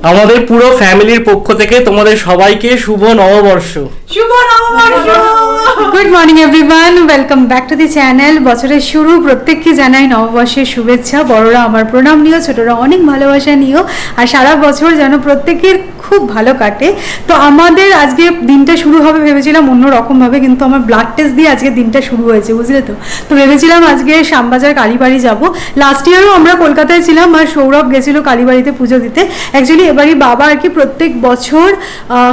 আমাদের পুরো ফ্যামিলির পক্ষ থেকে তোমাদের সবাইকে শুভ নববর্ষ। শুভ নববর্ষ। Good morning everyone, welcome back to the channel. বছরের শুরু, প্রত্যেককে জানাই নববর্ষের শুভেচ্ছা। বড়রা আমার প্রণাম নিও, ছোটরা অনেক ভালোবাসা নিও, আর সারা বছর যেন প্রত্যেকের খুব ভালো কাটে। তো আমাদের আজকে দিনটা শুরু হবে ভেবেছিলাম অন্যরকমভাবে, কিন্তু আমার ব্লাড টেস্ট দিয়ে আজকে দিনটা শুরু হয়েছে, বুঝলে তো। তো ভেবেছিলাম আজকে শ্যামবাজার কালীবাড়ি যাব। লাস্ট ইয়ারও আমরা কলকাতায় ছিলাম, আর সৌরভ গেছিলো কালীবাড়িতে পুজো দিতে। অ্যাকচুয়ালি এবারই বাবা আর কি প্রত্যেক বছর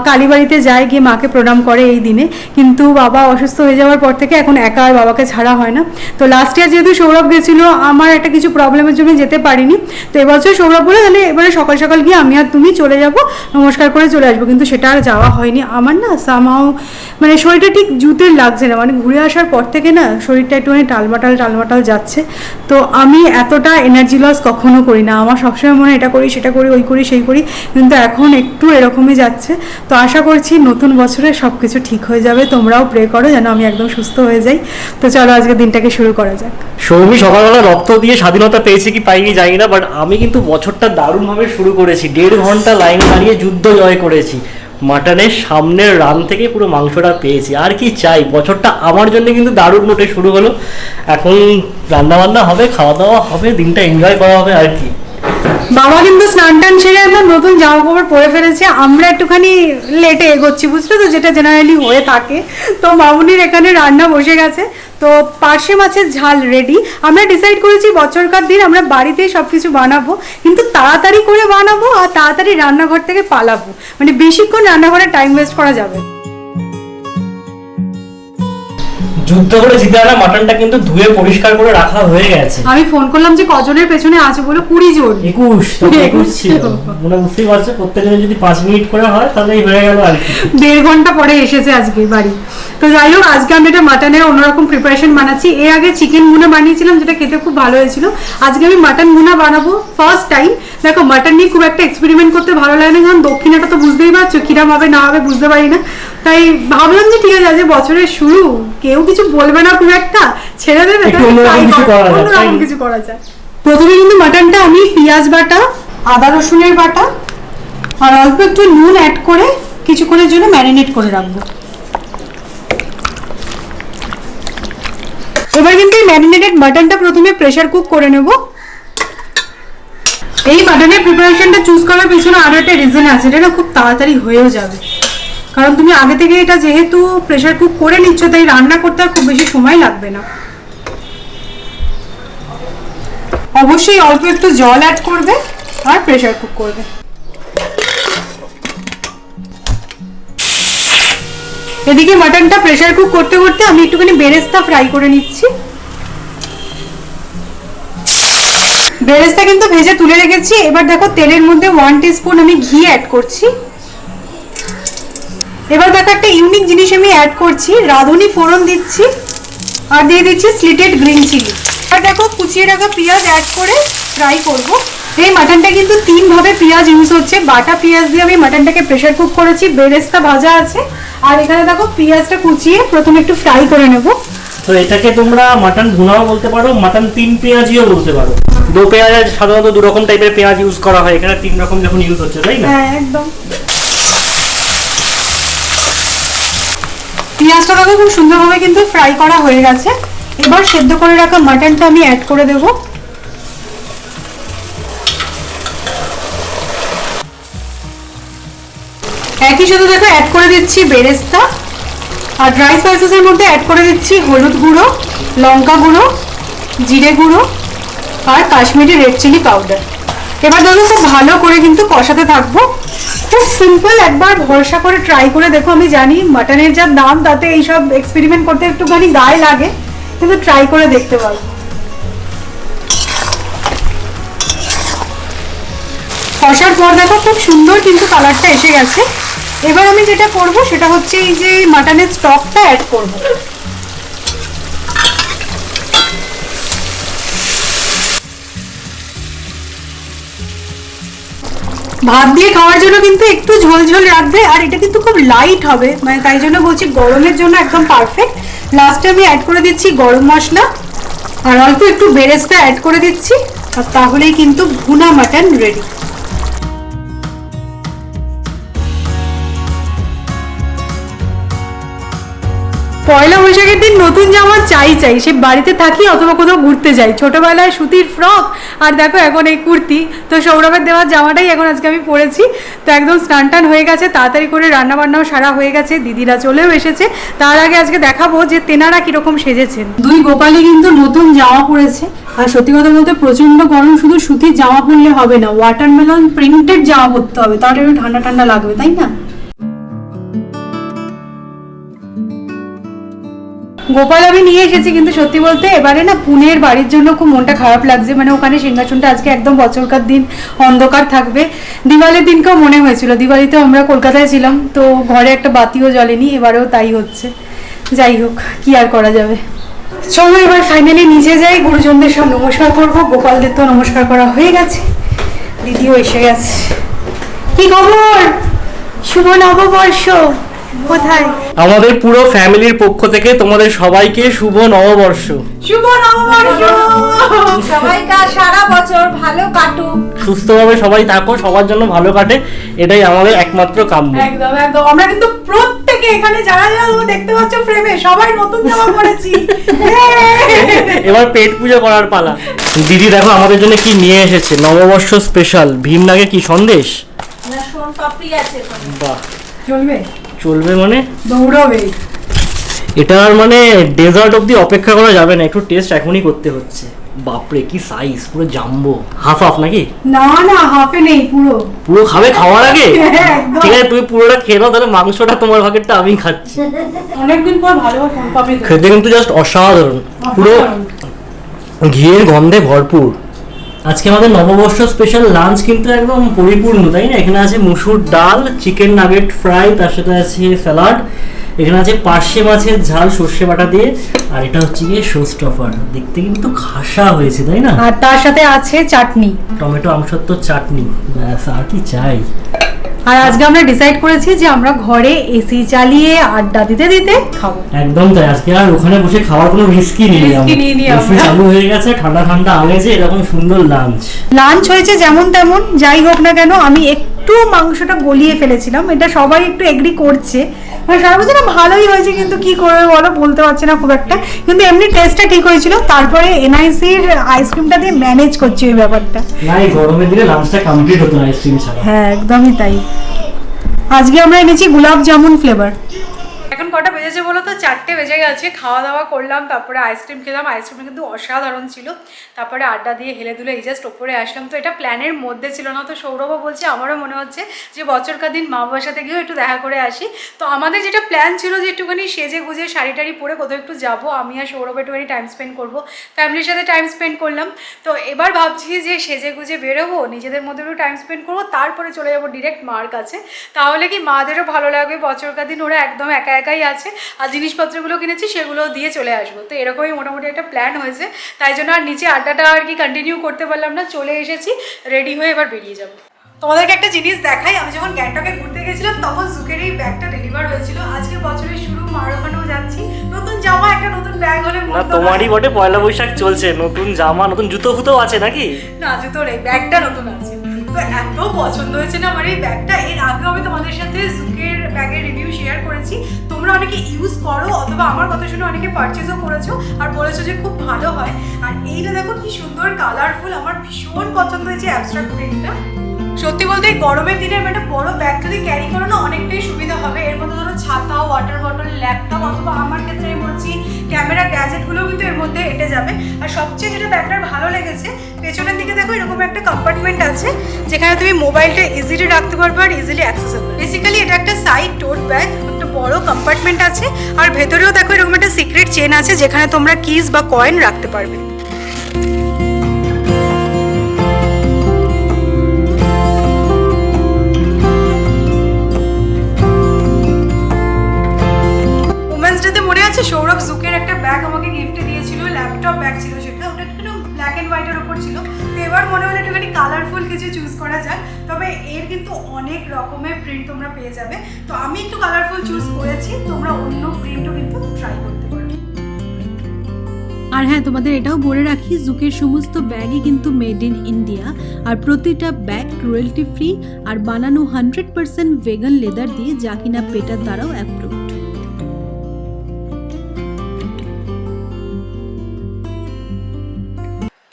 কালীবাড়িতে যায়, গিয়ে মাকে প্রণাম করে এই দিনে। কিন্তু বাবা অসুস্থ হয়ে যাওয়ার পর থেকে এখন একা আর বাবাকে ছাড়া হয় না। তো লাস্ট ইয়ার যেহেতু সৌরভ গেছিলো, আমার একটা কিছু প্রবলেমের জন্য যেতে পারিনি। তো এবছর সৌরভ বলে তাহলে এবারে সকাল সকাল গিয়ে আমি আর তুমি চলে যাব, নমস্কার করে চলে আসবো। কিন্তু সেটা আর যাওয়া হয়নি। আমার না সামাও মানে শরীরটা ঠিক জুতের লাগছে না, মানে ঘুরে আসার পর থেকে না শরীরটা একটুখানি টালমাটাল যাচ্ছে। তো আমি এতটা এনার্জি লস কখনো করি না, আমার সবসময় মনে এটা করি সেটা করি, ওই করি সেই করি, কিন্তু এখন একটু এরকমই যাচ্ছে। তো আশা করছি নতুন বছরে সব কিছু ঠিক হয়ে যাবে। তোমরাও প্রে করো যেন আমি একদম সুস্থ হয়ে যাই। তো চলো আজকে দিনটাকে শুরু করা যাক। সৌমি সকালবেলা রক্ত দিয়ে স্বাধীনতা পেয়েছে কি পাইনি জানি না, বাট আমি কিন্তু বছরটা দারুণভাবে শুরু করেছি। 1.5 ঘন্টা লাইন দাঁড়িয়ে যুদ্ধ জয় করেছি। মাটনের সামনের রান থেকে পুরো মাংসটা পেয়েছি। আর কি চাই, বছরটা আমার জন্য কিন্তু দারুণ নোটে শুরু হলো। এখন রান্নাবান্না হবে, খাওয়া দাওয়া হবে, দিনটা এনজয় করা হবে আর কি। বাবা কিন্তু স্নান টান সেরে একদম নতুন জামা কাপড় পরে ফেলেছে। আমরা একটুখানি লেটে এগোচ্ছি, বুঝলে তো, যেটা জেনারেলি হয়ে থাকে। তো মামুনির এখানে রান্না বসে গেছে। তো পার্শে মাছের ঝাল রেডি। আমরা ডিসাইড করেছি বছরকার দিন আমরা বাড়িতেই সব কিছু বানাবো, কিন্তু তাড়াতাড়ি করে বানাবো আর তাড়াতাড়ি রান্নাঘর থেকে পালাবো, মানে বেশিক্ষণ রান্নাঘরে টাইম ওয়েস্ট করা যাবে। যুদ্ধ করে জিতে আনা মাটনটা কিন্তু ধুয়ে পরিষ্কার করে রাখা হয়ে গেছে। আমি ফোন করলাম যে কজনের পেছনে আছে, বলো 20 জন। 21 ছিল। মনে বুঝতেই পারছো, প্রত্যেকদিন যদি 5 মিনিট করে হয় তাহলেই হয়ে গেল আর কি। 1.5 ঘন্টা পরে এসেছে আজকে বাড়ি। তো যাই হোক, আজকে আমি এটা মাটনের অন্যরকম প্রিপারেশন বানাচ্ছি। এর আগে চিকেন ভুনা বানিয়েছিলাম, যেটা খেতে খুব ভালো হয়েছিল। আজকে আমি মাটন ভুনা বানাবো ফার্স্ট টাইম। দেখো, মাটন নিয়ে খুব একটা এক্সপেরিমেন্ট করতে ভালো লাগে না, কারণ দক্ষিণাটা তো বুঝতেই পারছো কিরম হবে না হবে বুঝতে পারি না। তাই ভাবলাম যে ঠিক আছে, আজ বছরের শুরু, কেউ কিছু বলবে না খুব একটা, ছেড়ে দেবে, অন্যরকম কিছু করা যায়। প্রথমে কিন্তু মাটনটা আমি পেঁয়াজ বাটা, আদা রসুনের বাটা আর অল্প একটু নুন অ্যাড করে কিছুক্ষণের জন্য ম্যারিনেট করে রাখবো। এবার কিন্তু এই ম্যারিনেটেড মাটনটা প্রথমে প্রেসার কুক করে নেব। এই মাটনের প্রিপারেশনটা চুজ করার পিছনে আরো একটা রিজন আছে, এটা না খুব তাড়াতাড়ি হয়েও যাবে। কারণ তুমি আগে থেকে এটা যেহেতু প্রেসার কুক করে নিচ্ছ, তাই রান্না করতে আর খুব বেশি সময় লাগবে না। অবশ্যই অল্প একটু জল অ্যাড করবে আর প্রেসার কুক করবে। এদিকে মাটনটা প্রেসার কুক করতে করতে আমি একটুখানি বেরেস্তা ফ্রাই করে নিচ্ছি। বেরেস্তা কিন্তু ভেজে তুলে রেখেছি। এবার দেখো, তেলের মধ্যে 1 টিস্পুন আমি ঘি অ্যাড করছি। এবার দেখো, একটা ইউনিক জিনিস আমি অ্যাড করছি, রাঁধুনি ফোড়ন দিচ্ছি আর দিয়ে দিচ্ছি স্লিটেড গ্রিন চিলি। আর দেখো, কুচিয়ে রাখা পেঁয়াজ অ্যাড করে ফ্রাই করব। এই মাটনটা কিন্তু 3 ভাবে পেঁয়াজ ইউজ হচ্ছে। বাটা পেঁয়াজ দিয়ে আমি মাটনটাকে প্রেসার কুক করেছি, বেরেস্তা ভাজা আছে, আর এখানে দেখো পেঁয়াজটা কুচিয়ে প্রথমে একটু ফ্রাই করে নেব। তো এটাকে তোমরা মাটন ভুনাও বলতে পারো, মাটন 3 পেঁয়াজিও বলতে পারো। 2 পেঁয়াজ সাধারণত 2 রকম টাইপের পেঁয়াজ ইউজ করা হয়, এখানে 3 রকম যখন ইউজ হচ্ছে, তাই না? হ্যাঁ, একদম। পেঁয়াজটা দেখো খুব সুন্দরভাবে কিন্তু ফ্রাই করা হয়ে গেছে। এবার সেদ্ধ করে রাখা মাটনটা আমি অ্যাড করে দেব। একই সাথে দেখো অ্যাড করে দিচ্ছি বেরেস্তা, আর ড্রাই স্পাইসেসের মধ্যে অ্যাড করে দিচ্ছি হলুদ গুঁড়ো, লঙ্কা গুঁড়ো, জিরে গুঁড়ো আর কাশ্মীরি রেড চিলি পাউডার। এবার দেখো খুব ভালো করে কিন্তু কষাতে থাকবো। খুব সিম্পল, একবার ভরসা করে ট্রাই করে দেখো। আমি জানি মাটনের যা দাম, তাতে এইসব এক্সপেরিমেন্ট করতে একটুখানি গায়ে লাগে, কিন্তু ট্রাই করে দেখতে পারো। কষার পর দেখো খুব সুন্দর কিন্তু কালারটা এসে গেছে। এবার আমি যেটা করব সেটা হচ্ছে এই যে মাটনের স্টকটা অ্যাড করব। ভাত দিয়ে খাওয়ার জন্য কিন্তু একটু ঝোল ঝোল রাখবে, আর এটা কিন্তু খুব লাইট হবে, মানে তাই জন্য বলছি গরমের জন্য একদম পারফেক্ট। লাস্টে আমি অ্যাড করে দিচ্ছি গরম মশলা আর অল্প একটু বেরেস্তা অ্যাড করে দিচ্ছি, আর তাহলেই কিন্তু ভুনা মাটন রেডি। পয়লা বৈশাখের দিন নতুন জামা চাই সে বাড়িতে থাকি অথবা কোথাও ঘুরতে যাই। ছোটবেলায় সুতির ফ্রক, আর দেখো এখন এই কুর্তি। তো সৌরভের দেওয়ার জামাটাই এখন আজকে আমি পরেছি। তো একদম স্নান টান হয়ে গেছে, তাড়াতাড়ি করে রান্নাবান্নাও সারা হয়ে গেছে, দিদিরা চলেও এসেছে। তার আগে আজকে দেখাবো যে তেনারা কিরকম সেজেছেন। দুই গোপালই কিন্তু নতুন জামা পরেছে। আর সত্যি কথা বলতে প্রচন্ড গরম, শুধু সুতির জামা পরলে হবে না, ওয়াটারমেলন প্রিন্টেড জামা পরতে হবে, তাহলে একটু ঠান্ডা ঠান্ডা লাগবে, তাই না? গোপাল আমি নিয়ে এসেছি, কিন্তু সত্যি বলতে এবারে না পুনের বাড়ির জন্য খুব মনটা খারাপ লাগছে। মানে ওখানে সিংহাসনটা আজকে একদম বছরকার দিন অন্ধকার থাকবে। দিওয়ালির দিনকেও মনে হয়েছিল, দিওয়ালিতেও আমরা কলকাতায় ছিলাম, তো ঘরে একটা বাতিও জ্বলেনি, এবারেও তাই হচ্ছে। যাই হোক, কি আর করা যাবে। চলো এবার ফাইনালি নিচে যাই, গুরুজনদের সব নমস্কার করবো। গোপালদের তো নমস্কার করা হয়ে গেছে, দিদিও এসে গেছে। কি খবর? শুভ নববর্ষ। কোথায়? আমাদের পুরো ফ্যামিলির পক্ষ থেকে তোমাদের সবাইকে শুভ নববর্ষ। শুভ নববর্ষ। সবাইকার সারা বছর ভালো কাটুক, সুস্থভাবে সবাই থাকো, সবার জন্য ভালো কাটে, এটাই আমাদের একমাত্র কাম্য। একদম একদম। আমরা কিন্তু প্রত্যেকে এখানে যারা যারা তোমরা দেখতে পাচ্ছ ফ্রেমে, সবাই নতুন জামা পরেছি। এবার পেট পুজো করার পালা। দিদি দেখো আমাদের জন্য কি নিয়ে এসেছে, নববর্ষ স্পেশাল ভীমনাগে কি সন্দেশ। না সোন পাপড়ি আছে। বাহ, চলবে চলবে মানে দৌড়বে। এটার মানে ডেজার্ট অবধি অপেক্ষা করা যাবে না, একটু টেস্ট এখনই করতে হচ্ছে। বাপরে কি সাইজ, পুরো জাম্বো। হাফ হাফ নাকি? না না, হাফে নেই, পুরো পুরো খাবে খাওয়ার আগে? একদম। ঠিক আছে, তুমি পুরোটা খেয়ে নাও, তাহলে মাংসটা তোমার ভাগেরটা আমি খাচ্ছি। অনেকদিন পর ভালো পাবে। খেতে কিন্তু জাস্ট অসাধারণ, পুরো ঘিয়ের গন্ধে ভরপুর। আজকে আমাদের নববর্ষ স্পেশাল লাঞ্চ কিন্তু একদম পরিপূর্ণ, তাই না? এখানে আছে মুসুর ডাল, চিকেন নাগেট ফ্রাই, তার সাথে আছে স্যালাড, এখানে আছে পার্শে মাছের ঝাল সর্ষে বাটা দিয়ে, আর এটা হচ্ছে গিয়ে শো স্টফার। দেখতে কিন্তু খাসা হয়েছে, তাই না? আর তার সাথে আছে চাটনি, টমেটো আমসত্ব চাটনি, ব্যাস আর কি চাই। আর আজকে আমরা ডিসাইড করেছি যে আমরা ঘরে এসি চালিয়ে আড্ডা দিতে দিতে খাবো। একদম তাই, আজকে আর ওখানে বসে খাওয়ার কোনো রিস্কই নেই। এসি চালু হয়ে গেছে, ঠান্ডা ঠান্ডা আমেজে এরকম সুন্দর লাঞ্চ হয়েছে যেমন তেমন। যাই হোক না কেন, আমি একটু মাংসটা গলিয়ে ফেলেছিলাম, এটা সবাই একটু এগ্রি করছে। মানে সারা বছর ভালোই হয়েছে, কিন্তু কি করবে বলো, বলতে পারছি না খুব একটা, কিন্তু এমনি টেস্টটা ঠিক হয়েছিল। তারপরে এনআইসির আইসক্রিমটা দিয়ে ম্যানেজ করছি ওই ব্যাপারটা। না, এই গরমের দিনে লাঞ্চটা কমপ্লিট হতো না আইসক্রিম ছাড়া। হ্যাঁ একদমই তাই। আজকে আমরা এনেছি গোলাপ জামুন ফ্লেভার। এখন কটা বেজেছে বলো তো? 4টে বেজে গেছে। খাওয়া দাওয়া করলাম, তারপরে আইসক্রিম খেলাম। আইসক্রিম কিন্তু অসাধারণ ছিল। তারপরে আড্ডা দিয়ে হেলে দুলে এই জাস্ট ওপরে আসলাম। তো এটা প্ল্যানের মধ্যে ছিল না। তো সৌরভও বলছে, আমারও মনে হচ্ছে যে বছরকার দিন মা বাবার সাথে গিয়েও একটু দেখা করে আসি। তো আমাদের যেটা প্ল্যান ছিল যে একটুখানি সেজে গুজে শাড়ি টাড়ি পরে কোথাও একটু যাবো, আমি আর সৌরভ একটুখানি টাইম স্পেন্ড করবো, ফ্যামিলির সাথে টাইম স্পেন্ড করলাম। তো এবার ভাবছি যে সেজে গুজে বেরোবো, নিজেদের মধ্যে একটু টাইম স্পেন্ড করবো, তারপরে চলে যাবো ডিরেক্ট মার কাছে। তাহলে কি মাদেরও ভালো লাগবে, বছরকার দিন ওরা একদম একা একাই আছে, আর জিনিসপত্রগুলো কিনেছি সেগুলো দিয়ে চলে আসবো। তো এরকমই মোটামুটি একটা প্ল্যান হয়েছে। তাই জন্য আর নিচে আড্ডাটা আর কি কন্টিনিউ করতে পারলাম না, চলে এসেছি, রেডি হয়ে এবার বেরিয়ে যাবো। তোমাদেরকে একটা জিনিস দেখাই, আমি যখন গ্যাংটকে ঘুরতে গেছিলাম তখন জুকের এই ব্যাগটা ডেলিভার হয়েছিল। আজকে বছরের শুরু, মার ওখানেও যাচ্ছি, নতুন জামা একটা নতুন ব্যাগ হলে না, তোমারই বটে পয়লা বৈশাখ চলছে, নতুন জামা নতুন জুতো ফুতো আছে নাকি? না, জুতো নেই, ব্যাগটা নতুন আছে। তো এত পছন্দ হয়েছে না আমার এই ব্যাগটা। এর আগেও আমি তোমাদের সাথে জুকের ব্যাগের রিভিউ শেয়ার করেছি, তোমরা অনেকে ইউজ করো অথবা আমার কথা শুনে অনেকে পারচেজও করেছো আর বলেছো যে খুব ভালো হয়। আর এইটা দেখো কি সুন্দর কালারফুল, আমার ভীষণ পছন্দ হয়েছে অ্যাবস্ট্রাক্ট প্রিন্টটা। সত্যি বলতে এই গরমের দিনে একটা বড় ব্যাগ যদি ক্যারি করো না, অনেকটাই সুবিধা হবে। এর মধ্যে ধরো ছাতা, ওয়াটার বটল, ল্যাপটপ, অথবা আমার ক্ষেত্রে আমি বলছি ক্যামেরা, গ্যাজেটগুলো কিন্তু এর মধ্যে এঁটে যাবে। আর সবচেয়ে যেটা ব্যাগটার ভালো লেগেছে, পেছনের দিকে দেখো এরকম একটা কম্পার্টমেন্ট আছে যেখানে তুমি মোবাইলটা ইজিলি রাখতে পারবে আর ইজিলি অ্যাক্সেসেবল। বেসিক্যালি এটা একটা সাইড টোট ব্যাগ, একটা বড় কম্পার্টমেন্ট আছে, আর ভেতরেও দেখো এরকম একটা সিক্রেট চেন আছে যেখানে তোমরা কিজ বা কয়েন রাখতে পারবে। মনে আছে সৌরভ জুকের একটা ব্যাগ আমাকে গিফটে দিয়েছিল, ল্যাপটপ ব্যাগ ছিল সেটা, ওটা একটু ব্ল্যাক অ্যান্ড হোয়াইটের ওপর ছিল। তো এবার মনে হলো একটুখানি কালারফুল কিছু চুজ করা যায়, তবে এর কিন্তু অনেক রকমের প্রিন্ট তোমরা পেয়ে যাবে। তো আমি একটু কালারফুল চুজ করেছি, তোমরা অন্য প্রিন্টও কিন্তু ট্রাই করতে পারো। আর হ্যাঁ, তোমাদের এটাও বলে রাখি, জুকের সমস্ত ব্যাগই কিন্তু মেড ইন ইন্ডিয়া, আর প্রতিটা ব্যাগ ক্রুয়েলটি ফ্রি আর বানানো 100% ভেগান লেদার দিয়ে, যা কিনা পেটার দ্বারাও অ্যাপ্রুভড।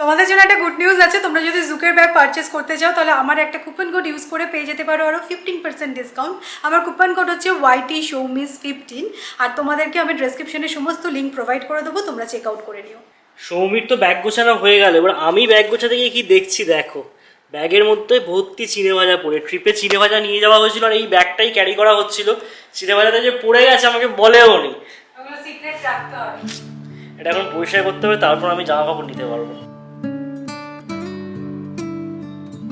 তোমাদের জন্য একটা গুড নিউজ আছে, তোমরা যদি জুকের ব্যাগ পারচেস করতে চাও তাহলে আমার একটা কুপন কোড ইউজ করে পেয়ে যেতে পারো আরও 15% ডিসকাউন্ট। আমার কুপন কোড হচ্ছে YT Showmiss15 আর তোমাদেরকে আমি ডেসক্রিপশনে সমস্ত লিঙ্ক প্রোভাইড করে দেবো, তোমরা চেক আউট করে নিও। সৌমির তো ব্যাগ গোছানো হয়ে গেল, এবার আমি ব্যাগ গোছাতে গিয়ে কি দেখছি দেখো, ব্যাগের মধ্যে ভর্তি চিড়ে ভাজা পড়ে। ট্রিপে চিড়ে ভাজা নিয়ে যাওয়া হয়েছিল আর এই ব্যাগটাই ক্যারি করা হচ্ছিল। চিড়ে ভাজাটা যে পড়ে গেছে আমাকে বলেও নি। এটা এখন পরিষ্কার করতে হবে, তারপর আমি জামা কাপড় নিতে পারবো।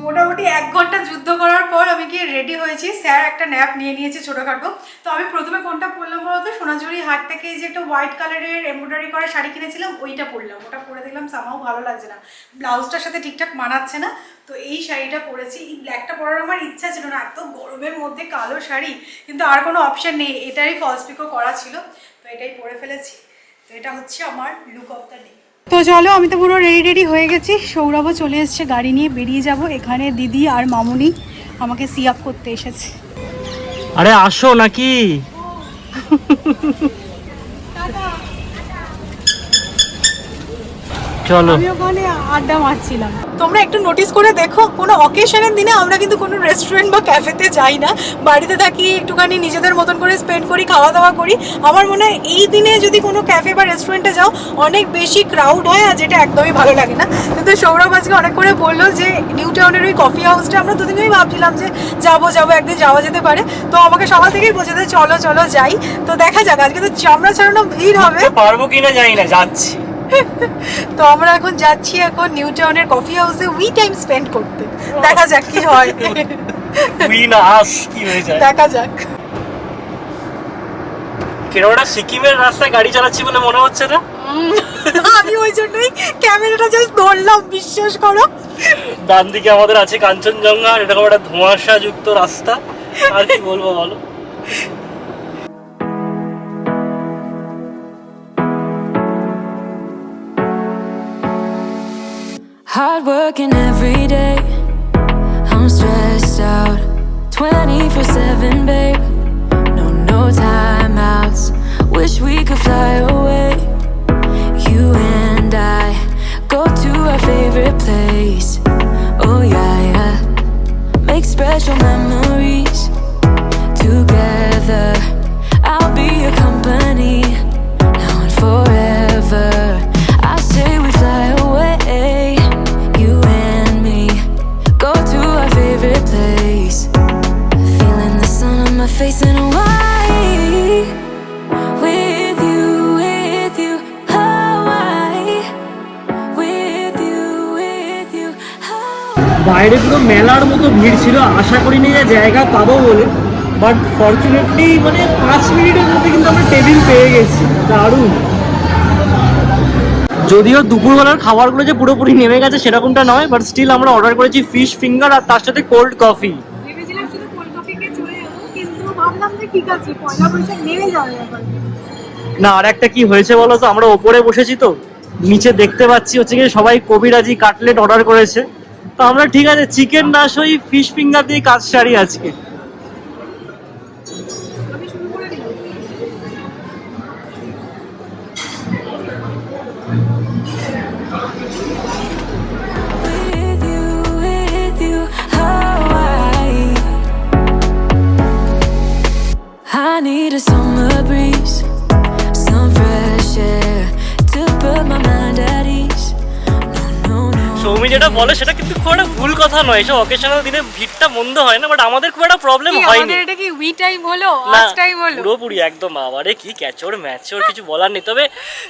মোটামুটি 1 ঘন্টা যুদ্ধ করার পর আমি গিয়ে রেডি হয়েছি। স্যার একটা ন্যাপ নিয়ে নিয়েছে ছোটোখাটো। তো আমি প্রথমে কোনটা পরলাম বলতো, সোনাঝুরি হাট থেকে যে একটা হোয়াইট কালারের এমব্রয়ডারি করা শাড়ি কিনেছিলাম ওইটা পরলাম। ওটা পরে দেখলাম সামাও ভালো লাগছে না, ব্লাউজটার সাথে ঠিকঠাক মানাচ্ছে না। তো এই শাড়িটা পরেছি। এই ব্ল্যাকটা পরার আমার ইচ্ছা ছিল না, এত গরমের মধ্যে কালো শাড়ি, কিন্তু আর কোনো অপশান নেই, এটারই ফলস পিকও করা ছিল, তো এটাই পরে ফেলেছি। তো এটা হচ্ছে আমার লুক অফ দ্য ডে। তো চলো, আমি তো পুরো রেডি হয়ে গেছি। সৌরভও চলে এসছে, গাড়ি নিয়ে বেরিয়ে যাব। এখানে দিদি আর মামুনি আমাকে সি আপ করতে এসেছে। আরে আসো নাকি? চলো, আমি ওখানে আড্ডা মারছিলাম। তোমরা একটু নোটিস করে দেখো, কোনো অকেশনের দিনে আমরা কিন্তু কোনো রেস্টুরেন্ট বা ক্যাফেতে যাই না, বাড়িতে থাকি, একটুখানি নিজেদের মতন করে স্পেন্ড করি, খাওয়া দাওয়া করি। আমার মনে হয় এই দিনে যদি কোনো ক্যাফে বা রেস্টুরেন্টে যাও অনেক বেশি ক্রাউড হয়, আর যেটা একদমই ভালো লাগে না। কিন্তু সৌরভ আজকে অনেক করে বললো যে নিউ টাউনের ওই কফি হাউসটা, আমরা দুদিনই ভাবছিলাম যে যাবো একদিন যাওয়া যেতে পারে। তো আমাকে সকাল থেকেই বলছে যে চলো চলো যাই। তো দেখা যাক, আজকে তো চামড়া ছাড়ানো ভিড় হবে, পারবো কিনা জানি না, যাচ্ছি। তো আমরা এখন যাচ্ছি এখন নিউ টাউনের কফি হাউসে উই টাইম স্পেন্ড করতে। দেখা যাক কি হয়, কি হয়ে যায় দেখা যাক। কেরোটা সিকিমের রাস্তায় গাড়ি চালাচ্ছি বলে মনে হচ্ছে না? আমি ওই জন্যই ক্যামেরাটা জাস্ট ধরলাম, বিশ্বাস করো। ডান দিকে আমাদের আছে কাঞ্চনজঙ্ঘা, আর এরকম একটা ধোঁয়াশা যুক্ত রাস্তা, আর কি বলবো বলো। Hard working every day, I'm stressed out 24/7, babe. No time outs, wish we could fly away. You and I go to our favorite place. Oh yeah, make special memories together. I'll be your company now and forever. I say we fly away, you and me, go to our favorite place. Feeling the sun on my face in Hawaii. With you, Hawaii. With you, Hawaii. বাইরে পুরো মেলার মতো ভিড় ছিল, আশা করিনি যে জায়গা পাবো বলে, বাট ফর্চুনেটলি মানে 5 মিনিটের মধ্যে কিন্তু আমরা টেবিল পেয়ে গেছি। দারুণ। যদিও দুপুরবেলার খাবারগুলো যে পুরোপুরি নেমে গেছে সেরকমটা নয়, বাট স্টিল আমরা অর্ডার করেছি ফিশ ফিঙ্গার আর তার সাথে কোল্ড কফি। ভেবেছিলাম শুধু কোল্ড কফি খেয়ে চলে যাবো, কিন্তু ভাবলাম যে ঠিক আছে, পয়লা বৈশাখ নেমে যাবে এখন। না, আর একটা কি হয়েছে বলো তো, আমরা ওপরে বসেছি তো নিচে দেখতে পাচ্ছি হচ্ছে কি সবাই কবিরাজি কাটলেট অর্ডার করেছে। তো আমরা ঠিক আছে চিকেন না সই ফিশ ফিঙ্গার দিয়ে কাজ সারি আজকে। আমি শুরু করে দিলাম। With you, Hawaii. I need a summer breeze, some fresh air to put my mind at ease. No. Soumi যেটা বলে সেটা কিন্তু খুব একটা ভুল কথা নয়, সব অকেশনাল দিনে ভিড়টা মন্দ হয় না, বাট আমাদের খুব একটা প্রবলেম হয়নি। আমাদের এটা কি উই টাইম হলো, না, আজ টাইম হলো? পুরোপুরি একদম। বাবারে কি ক্যাচর ম্যাচর, কিছু বলার নেই। তবে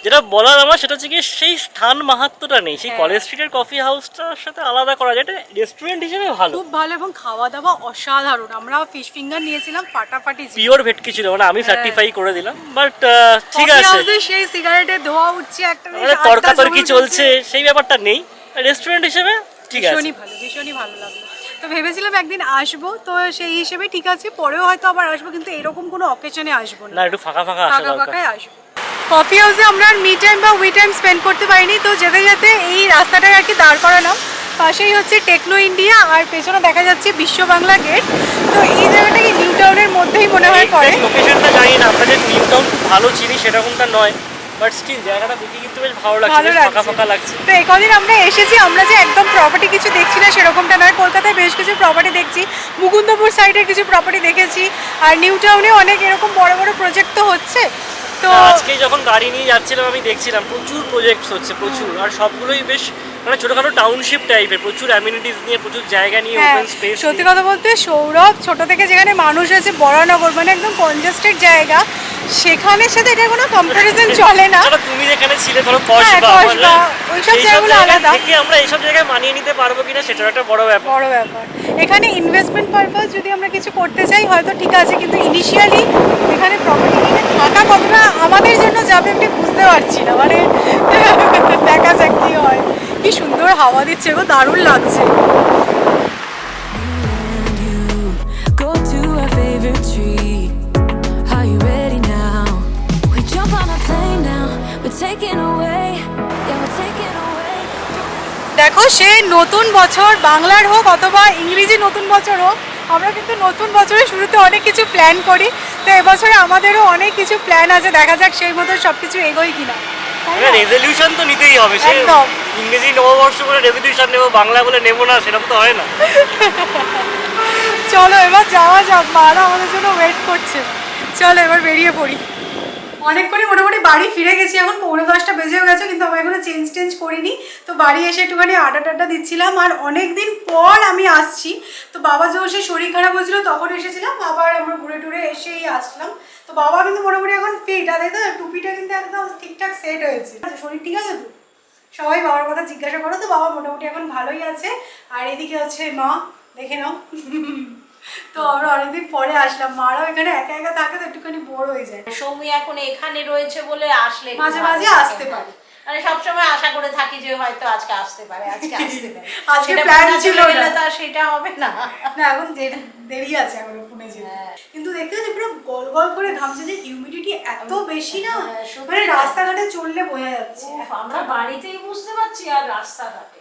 যেটা বলার আমার সেটা হচ্ছে কি সেই স্থান মাহাত্ম্যটা নেই, সেই কলেজ স্ট্রিটের কফি হাউসটার সাথে আলাদা করা যায়। এটা রেস্টুরেন্ট হিসেবে ভালো, খুব ভালো, এবং খাওয়া দাওয়া অসাধারণ। আমরা ফিশ ফিঙ্গার নিয়েছিলাম, ফাটাফাটি ছিল। পিওর ভেটকি ছিল, মানে আমি সার্টিফাই করে দিলাম। বাট ঠিক কফি আছে, হাউসে সেই সিগারেটের ধোঁয়া উঠছে, একটা মানে তর্কাতর্কি চলছে, সেই ব্যাপারটা নেই। রেস্টুরেন্ট হিসেবে ঠিক আছে, ভীষণই ভালো লাগলো। তো ভেবেছিলাম একদিন আসবো, তো সেই হিসেবে ঠিক আছে, পরেও হয়তো আবার আসবো, কিন্তু এরকম কোনো অকেশনে আসবো না, একটু ফাঁকা ফাঁকা আসা দরকার। ফাঁকায় আসবো। কফি হাউসে আমরা আর মি টাইম বা উই টাইম স্পেন্ড করতে পারিনি, তো যেতে যেতে এই রাস্তাটায় আর কি দাঁড় করালাম। পাশেই হচ্ছে টেকনো ইন্ডিয়া, আর পেছনে দেখা যাচ্ছে বিশ্ব বাংলা গেট। তো এই জায়গাটা কি নিউ টাউনের মধ্যেই মনে হয় পড়ে। লোকেশনটা জানি না, আমরা যে নিউ টাউন খুব ভালো চিনি সেরকমটা নয়, বাট স্টিল জায়গাটা দেখে কিন্তু বেশ ভালো লাগছে, ভালো বেশ লাগছে। ফাঁকা ফাঁকা লাগছে। তো এই কদিন আমরা এসেছি, আমরা যে একদম প্রপার্টি কিছু দেখছি না সেরকমটা নয়, কলকাতায় বেশ কিছু প্রপার্টি দেখছি, মুকুন্দপুর সাইডের কিছু প্রপার্টি দেখেছি, আর নিউ টাউনে অনেক এরকম বড় বড় প্রজেক্ট তো হচ্ছে। তো আজকে যখন গাড়ি নিয়ে যাচ্ছিলাম আমি দেখছিলাম প্রচুর প্রজেক্টস হচ্ছে, প্রচুর, আর সবগুলোই বেশ মানে ছোটখাটো টাউনশিপ টাইপের, প্রচুর অ্যামিনিটিস নিয়ে, প্রচুর জায়গা নিয়ে, ওপেন স্পেস। সত্যি কথা বলতে সৌরভ ছোট থেকে যেখানে মানুষ আছে বরানগর, মানে একদম কনজেস্টেড জায়গা, সেখানের সাথে এটা কোনো কম্পারিজন চলে না। তুমি যেখানে ছিলে ধরো কসবা, ওইসব জায়গাগুলো আলাদা, থেকে আমরা এইসব জায়গায় মানিয়ে নিতে পারবো কিনা সেটা একটা বড় ব্যাপার। বড় ব্যাপার। এখানে ইনভেস্টমেন্ট পারপাস যদি আমরা কিছু করতে চাই হয়তো ঠিক আছে, কিন্তু ইনিশিয়ালি এখানে প্রপার্টি কিনে থাকা কতটা আমাদের জন্য যাবে আমি বুঝতে পারছি না, মানে দেখা যাক কি হয়। কি সুন্দর হাওয়া দিচ্ছে গো, দারুণ লাগছে। Go to our favorite tree. Are you ready now? We jump on a plane now. We're taking away. Yeah, we're taking away. দেখো, সে নতুন বছর বাংলার হোক অথবা ইংরেজি নতুন বছর হোক, আমরা কিন্তু নতুন বছরের শুরুতে অনেক কিছু প্ল্যান করি। তো এবছরে আমাদেরও অনেক কিছু প্ল্যান আছে, দেখা যাক সেই মতো সব কিছু এগোয় কিনা। রেজলিউশন তো নিতেই হবে, সে ইংরেজি নববর্ষ বলে রেজলিউশন নেবো, বাংলা বলে নেবো না, সেরকম তো হয় না। চলো এবার যাওয়া যাক, মারা আমাদের জন্য ওয়েট করছে। চলো এবার বেরিয়ে পড়ি। অনেকক্ষণই মোটামুটি বাড়ি ফিরে গেছি, এখন 9:45 বেজেও গেছে, কিন্তু আমি এখনো চেঞ্জ করিনি। তো বাড়ি এসে একটুখানি আড্ডা দিচ্ছিলাম, আর অনেকদিন পর আমি আসছি। তো বাবা যখন সে শরীর খারাপ হয়েছিল তখন এসেছিলাম, আবার আমরা ঘুরে টুরে এসেই আসলাম। তো বাবা কিন্তু মোটামুটি এখন ফিট, আর দেখো টুপিটা কিন্তু একদম ঠিকঠাক সেট হয়েছে। শরীর ঠিক আছে তো? সবাই বাবার কথা জিজ্ঞাসা করো। তো বাবা মোটামুটি এখন ভালোই আছে। আর এদিকে হচ্ছে মা, দেখে নাও। তো আমরা অনেকদিন পরে আসলাম, মারাও এখানে একা একা থাকে তো একটুখানি বোর হয়ে যায়। সৌমি এখন এখানে রয়েছে বলে আসলে মাঝে মাঝে আসতে পারে, মানে সবসময় আশা করে থাকি যে হয়তো আজকে আসতে পারে, আজকে আসতে পারে। আজকে প্ল্যান ছিল না, তো সেটা হবে না। না এখন দেরি আছে এখন পুনে যেতে। কিন্তু দেখতে হচ্ছে পুরো গল গল করে ঘামছে, যে হিউমিডিটি এত বেশি না, মানে রাস্তাঘাটে চললে বোঝা যাচ্ছে। আমরা বাড়িতেই বুঝতে পারছি, আর রাস্তাঘাটে।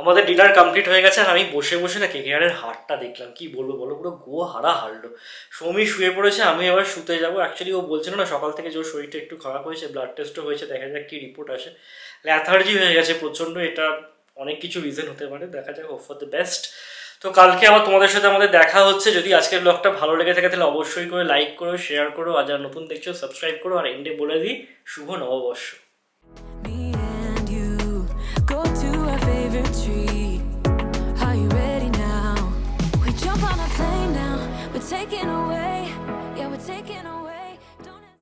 আমাদের ডিনার কমপ্লিট হয়ে গেছে, আর আমি বসে বসে না কেকেআরের হাটটা দেখলাম। কি বলবো বলো, পুরো গো হারলো। সৌমি শুয়ে পড়েছে, আমি এবার শুতে যাবো। অ্যাকচুয়ালি ও বলছিল না সকাল থেকে যে ওর শরীরটা একটু খারাপ হয়েছে, ব্লাড টেস্টও হয়েছে, দেখা যাক কি রিপোর্ট আসে। ল্যাথার্জি হয়ে গেছে প্রচণ্ড, এটা অনেক কিছু রিজন হতে পারে, দেখা যাক, হোপ ফর দ্য বেস্ট। তো কালকে আবার তোমাদের সাথে আমাদের দেখা হচ্ছে। যদি আজকের ব্লগটা ভালো লেগে থাকে তাহলে অবশ্যই করে লাইক করো, শেয়ার করো, আর যারা নতুন দেখছো সাবস্ক্রাইব করো, আর এন্ডে বলে দিই শুভ নববর্ষ। Me and you go to our favorite tree. Are you ready now? We jump on a plane now. We're taking away.